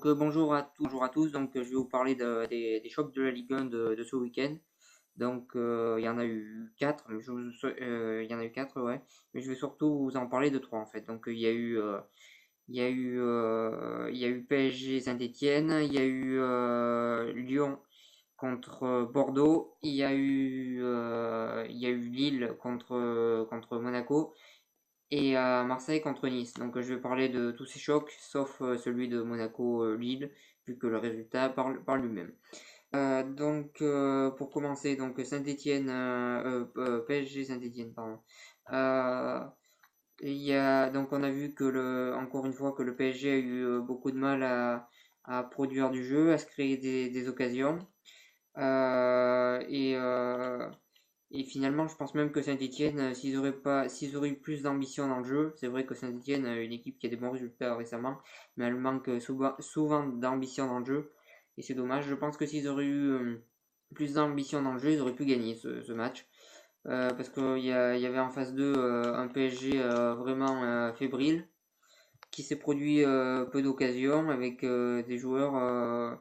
Donc bonjour à tous. Donc je vais vous parler des chocs de la Ligue 1 de ce week-end. Donc il y en a eu 4, il y en a eu 4, ouais. Mais je vais surtout vous en parler de 3 en fait. Donc il y a eu PSG Saint-Étienne, il y a eu Lyon contre Bordeaux, il y a eu Lille contre Monaco et à Marseille contre Nice. Donc je vais parler de tous ces chocs, sauf celui de Monaco-Lille, vu que le résultat parle lui-même. Pour commencer, donc Saint-Étienne, PSG Saint-Étienne, pardon. Donc on a vu encore une fois que le PSG a eu beaucoup de mal à produire du jeu, à se créer des occasions. Euh, et, euh, et finalement, je pense même que Saint-Étienne, s'ils auraient eu plus d'ambition dans le jeu, c'est vrai que Saint-Étienne, une équipe qui a des bons résultats récemment, mais elle manque souvent d'ambition dans le jeu, et c'est dommage. Je pense que s'ils auraient eu plus d'ambition dans le jeu, ils auraient pu gagner ce match. Parce qu'il y avait en face d'eux un PSG vraiment fébrile, qui s'est produit peu d'occasions avec des joueurs.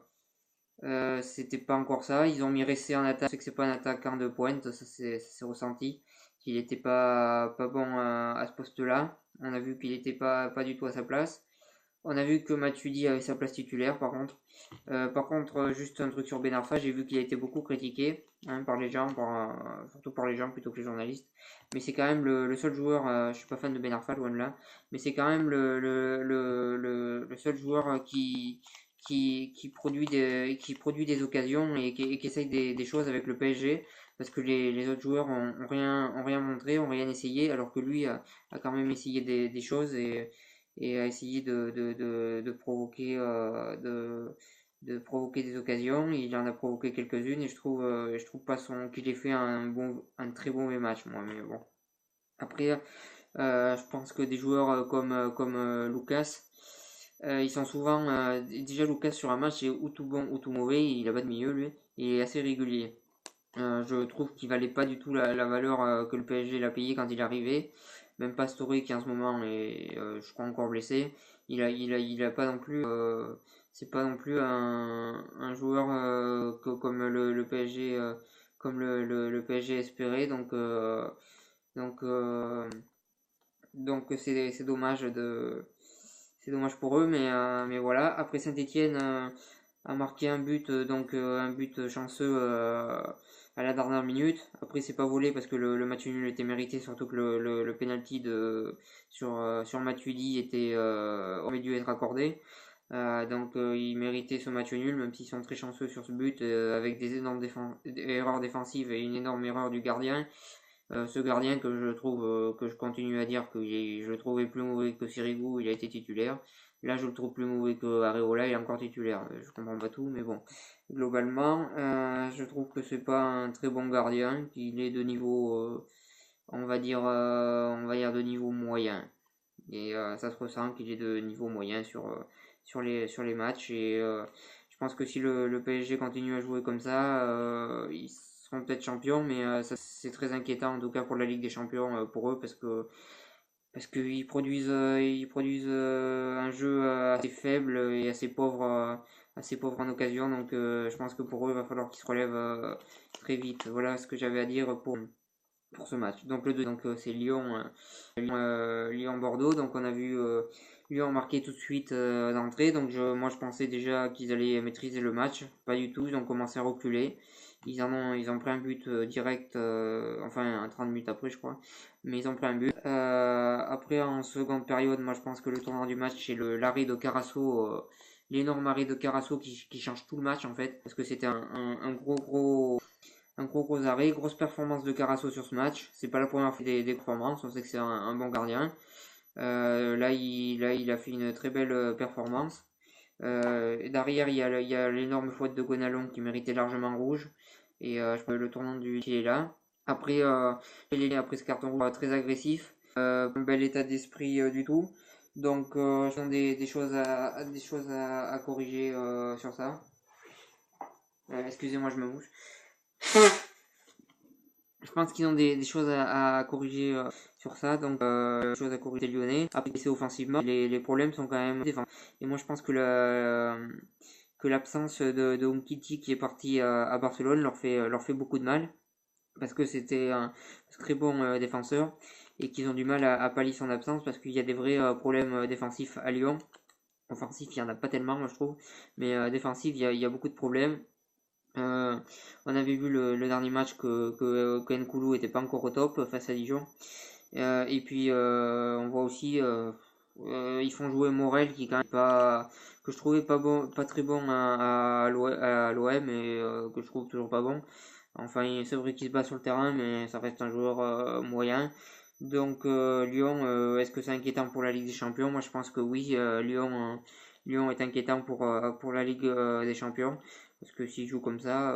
C'était pas encore ça. Ils ont mis Ressé en attaque. C'est que c'est pas un attaquant de pointe, ça s'est ressenti. Qu'il était pas bon à ce poste-là. On a vu qu'il était pas du tout à sa place. On a vu que Matuidi avait sa place titulaire par contre. Juste un truc sur Ben Arfa, j'ai vu qu'il a été beaucoup critiqué par les gens, surtout par les gens plutôt que les journalistes. Mais c'est quand même le seul joueur, je suis pas fan de Ben Arfa, loin de là, mais c'est quand même le seul joueur qui produit des occasions et qui essaye des choses avec le PSG. Parce que les autres joueurs ont rien montré, ont rien essayé, alors que lui a quand même essayé des choses et a essayé de provoquer de provoquer des occasions. Il en a provoqué quelques-unes et je trouve pas qu'il ait fait un très bon match, moi, mais bon. Après, je pense que des joueurs comme Lucas, ils sont souvent déjà Lucas sur un match c'est ou tout bon ou tout mauvais, il a pas de milieu lui, il est assez régulier. Je trouve qu'il valait pas du tout la valeur que le PSG l'a payé quand il est arrivé. Même Pastore qui en ce moment est, je crois, encore blessé. Il a pas non plus. C'est pas non plus un joueur comme le PSG, comme le PSG espérait. Donc, euh, donc c'est dommage pour eux, mais voilà. Après Saint-Étienne a marqué un but, un but chanceux à la dernière minute. Après c'est pas volé parce que le match nul était mérité, surtout que le penalty sur Matuidi aurait dû être accordé. Il méritait ce match nul, même s'ils sont très chanceux sur ce but, avec des énormes erreurs défensives et une énorme erreur du gardien. Ce gardien que je continue à dire que je le trouvais plus mauvais que Sirigu, il a été titulaire. Là, je le trouve plus mauvais que Areola, il est encore titulaire. Je comprends pas tout, mais bon. Globalement, je trouve que c'est pas un très bon gardien, qu'il est de niveau, on va dire de niveau moyen. Et ça se ressent qu'il est de niveau moyen sur les matchs. Et je pense que si le PSG continue à jouer comme ça, ils seront peut-être champions, mais ça c'est très inquiétant en tout cas pour la Ligue des Champions pour eux parce qu'ils ils produisent un jeu assez faible et assez pauvre en occasion. Donc je pense que pour eux, il va falloir qu'ils se relèvent très vite. Voilà ce que j'avais à dire pour ce match. Donc le 2, c'est Lyon-Bordeaux. Donc on a vu Lyon marquer tout de suite d'entrée. Moi je pensais déjà qu'ils allaient maîtriser le match. Pas du tout, ils ont commencé à reculer. Ils ont pris un but direct, enfin 30 minutes après je crois. Mais ils ont pris un but. Après en seconde période, moi je pense que le tournant du match c'est l'arrêt de Carasso. L'énorme arrêt de Carasso qui change tout le match en fait. Parce que c'était un gros arrêt, grosse performance de Carasso sur ce match. C'est pas la première fois des performances, on sait que c'est un bon gardien. Il a fait une très belle performance. Derrière, il y a l'énorme faute de Gonalon qui méritait largement rouge. Et le tournant du il est là. Après, après ce carton rouge très agressif. Un bel état d'esprit du tout. Donc, je pense des choses à corriger sur ça. Excusez-moi, je me mouche. Je pense qu'ils ont des choses à corriger sur ça, donc des choses à corriger lyonnais. Après, c'est offensivement, les problèmes sont quand même défensifs. Et moi, je pense que l'absence de Umtiti qui est parti à Barcelone leur fait beaucoup de mal parce que c'était un très bon défenseur et qu'ils ont du mal à pallier son absence parce qu'il y a des vrais problèmes défensifs à Lyon. Offensif, il n'y en a pas tellement, moi je trouve, mais défensif, il y a beaucoup de problèmes. Euh, on avait vu le dernier match que Nkoulou était pas encore au top face à Dijon. Et puis on voit aussi ils font jouer Morel qui quand même pas que je trouvais pas bon, pas très bon à l'OM et que je trouve toujours pas bon. Enfin, c'est vrai qu'il se bat sur le terrain, mais ça reste un joueur moyen. Donc Lyon, est-ce que c'est inquiétant pour la Ligue des Champions? Moi, je pense que oui. Lyon est inquiétant pour la Ligue des Champions parce que s'il joue comme ça,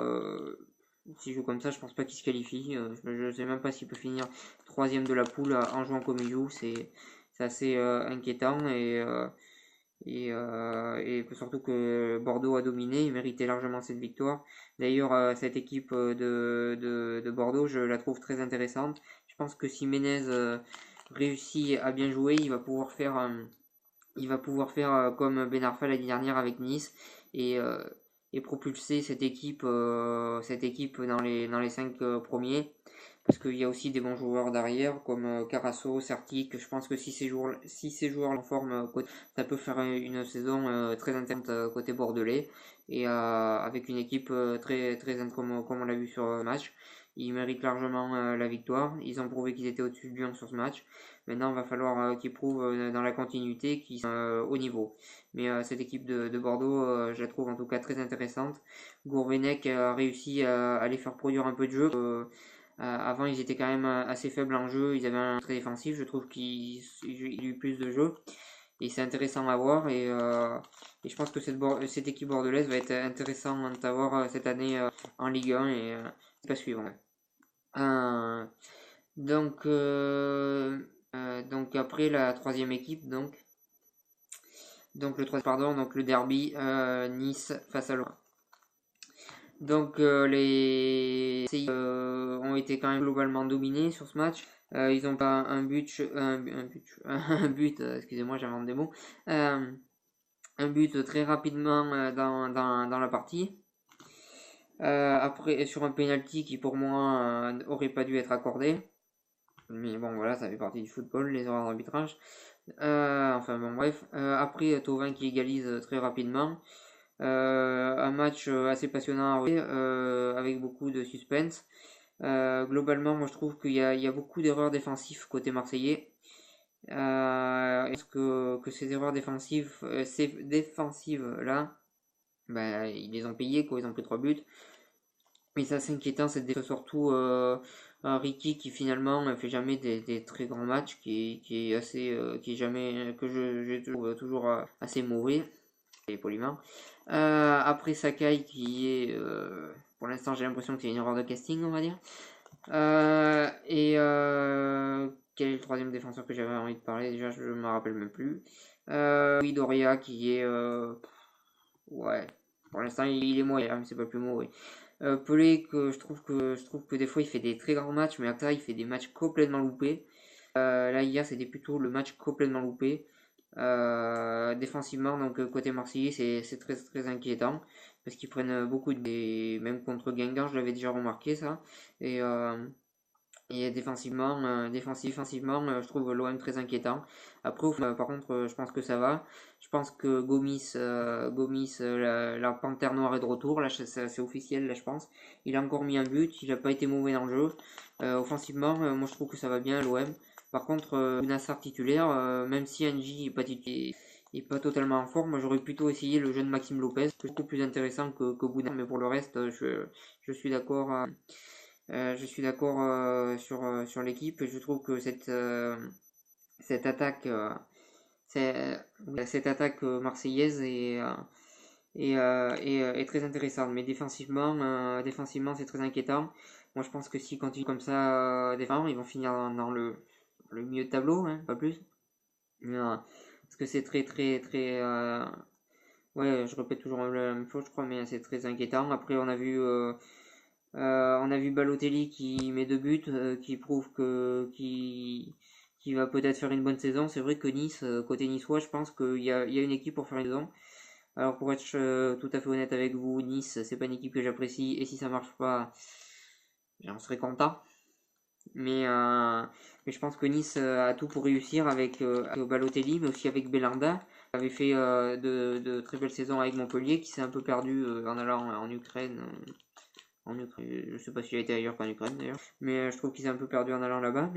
je pense pas qu'il se qualifie. Je sais même pas s'il peut finir troisième de la poule en jouant comme il joue. C'est assez inquiétant et surtout que Bordeaux a dominé, il méritait largement cette victoire. D'ailleurs, cette équipe de Bordeaux, je la trouve très intéressante. Je pense que si Menez réussit à bien jouer, il va pouvoir faire comme Ben Arfa l'année dernière avec Nice et, euh, et propulser cette équipe dans les 5 premiers. Parce qu'il y a aussi des bons joueurs derrière comme Carasso, Sertic. Je pense que si ces joueurs en forme, ça peut faire une saison très intéressante côté bordelais et avec une équipe très comme on l'a vu sur le match. Ils méritent largement la victoire. Ils ont prouvé qu'ils étaient au-dessus de Lyon sur ce match. Maintenant, il va falloir qu'ils prouvent dans la continuité qu'ils sont au niveau. Mais cette équipe de Bordeaux, je la trouve en tout cas très intéressante. Gourvenec a réussi à les faire produire un peu de jeu. Avant, ils étaient quand même assez faibles en jeu. Ils avaient un très défensif. Je trouve qu'il a eu plus de jeu. Et c'est intéressant à voir. Et je pense que cette équipe bordelaise va être intéressante à voir cette année en Ligue 1 et pas suivant. Euh, donc après la troisième équipe, donc le derby Nice face à Lorient. Donc les ont été quand même globalement dominés sur ce match. Ils ont pas un but, excusez-moi, j'invente des mots, un but très rapidement dans la partie. Après sur un penalty qui pour moi aurait pas dû être accordé. Mais bon voilà, ça fait partie du football, les erreurs d'arbitrage. Enfin bon bref. Après Thauvin qui égalise très rapidement. Un match assez passionnant à regarder, avec beaucoup de suspense. Globalement, moi je trouve il y a beaucoup d'erreurs défensives côté marseillais. Est-ce que ces erreurs défensives, ces défensives là, ben, ils les ont payées quoi, ils ont pris 3 buts. Mais c'est assez inquiétant cette défense, surtout un Ricky qui finalement ne fait jamais des très grands matchs, qui est assez, qui est jamais, que je trouve toujours assez mauvais, et poliment. Après Sakai qui est, pour l'instant j'ai l'impression que c'est une erreur de casting on va dire. Quel est le troisième défenseur que j'avais envie de parler? Déjà je me rappelle même plus. Oui Doria qui est, ouais, pour l'instant il est moyen, mais c'est pas le plus mauvais. Pelé que je trouve que des fois il fait des très grands matchs, mais après ça il fait des matchs complètement loupés. Là hier c'était plutôt le match complètement loupé. Défensivement, donc côté Marseillais, c'est très inquiétant parce qu'ils prennent beaucoup de. Même contre Guingamp, je l'avais déjà remarqué ça. Et, euh, et défensivement, je trouve l'OM très inquiétant. Après, par contre, je pense que ça va. Je pense que Gomis la panthère noire est de retour. Là, c'est officiel, là, je pense. Il a encore mis un but. Il n'a pas été mauvais dans le jeu. Offensivement, moi, je trouve que ça va bien à l'OM. Par contre, Nassar titulaire, même si Angie est pas totalement en forme, moi, j'aurais plutôt essayé le jeune Maxime Lopez, que beaucoup plus intéressant que Bouna. Mais pour le reste, je suis d'accord. Je suis d'accord sur l'équipe. Je trouve que cette attaque, cette attaque marseillaise est très intéressante. Mais défensivement, c'est très inquiétant. Moi, je pense que s'ils continuent comme ça défendre, ils vont finir dans le milieu de tableau, hein, pas plus. Parce que c'est très. Ouais, je répète toujours la même chose, je crois, mais c'est très inquiétant. Après, on a vu On a vu Balotelli qui met 2 buts, qui prouve qui va peut-être faire une bonne saison. C'est vrai que Nice, côté niçois, je pense qu'il y a une équipe pour faire une saison. Alors pour être tout à fait honnête avec vous, Nice, c'est pas une équipe que j'apprécie, et si ça marche pas, j'en serais content. Mais, euh, mais je pense que Nice a tout pour réussir avec Balotelli, mais aussi avec Belanda. Il avait fait de très belles saisons avec Montpellier, qui s'est un peu perdu en allant en Ukraine. En Ukraine. Je sais pas s'il a été ailleurs qu'en Ukraine d'ailleurs. Mais je trouve qu'il s'est un peu perdu en allant là-bas.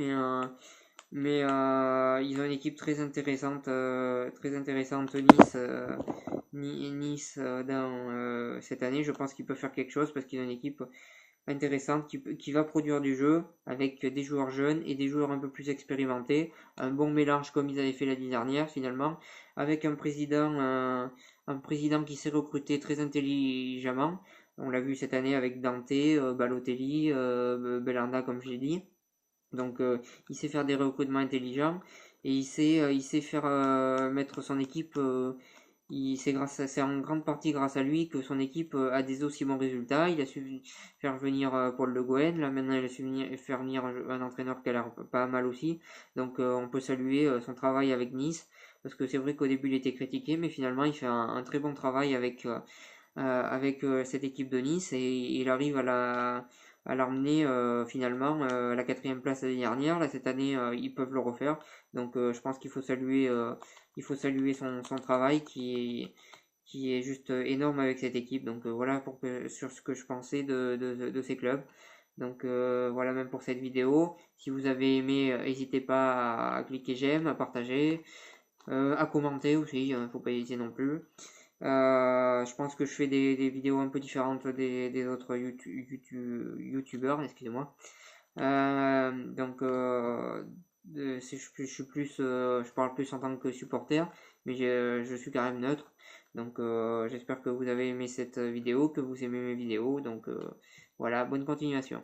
Mais ils ont une équipe très intéressante Nice, Nice dans cette année. Je pense qu'ils peuvent faire quelque chose parce qu'ils ont une équipe intéressante qui va produire du jeu avec des joueurs jeunes et des joueurs un peu plus expérimentés. Un bon mélange comme ils avaient fait l'année dernière finalement, avec un président qui s'est recruté très intelligemment. On l'a vu cette année avec Dante, Balotelli, Belanda comme je l'ai dit. Donc il sait faire des recrutements intelligents et il sait faire mettre son équipe. C'est en grande partie grâce à lui que son équipe a des aussi bons résultats. Il a su faire venir Paul Le Guen. Là maintenant il a su faire venir un entraîneur qui a l'air pas mal aussi. Donc on peut saluer son travail avec Nice. Parce que c'est vrai qu'au début il était critiqué, mais finalement il fait un très bon travail avec cette équipe de Nice et il arrive à l'emmener finalement à la 4e place l'année dernière. Là, cette année, ils peuvent le refaire. Donc, je pense il faut saluer son travail qui est juste énorme avec cette équipe. Donc, voilà sur ce que je pensais de ces clubs. Donc, voilà même pour cette vidéo. Si vous avez aimé, n'hésitez pas à cliquer j'aime, à partager, à commenter aussi. Faut pas hésiter non plus. Je pense que je fais des vidéos un peu différentes des autres youtubeurs, excusez-moi. Donc, je suis plus, je parle plus en tant que supporter, mais je suis quand même neutre. Donc, j'espère que vous avez aimé cette vidéo, que vous aimez mes vidéos. Donc, voilà, bonne continuation.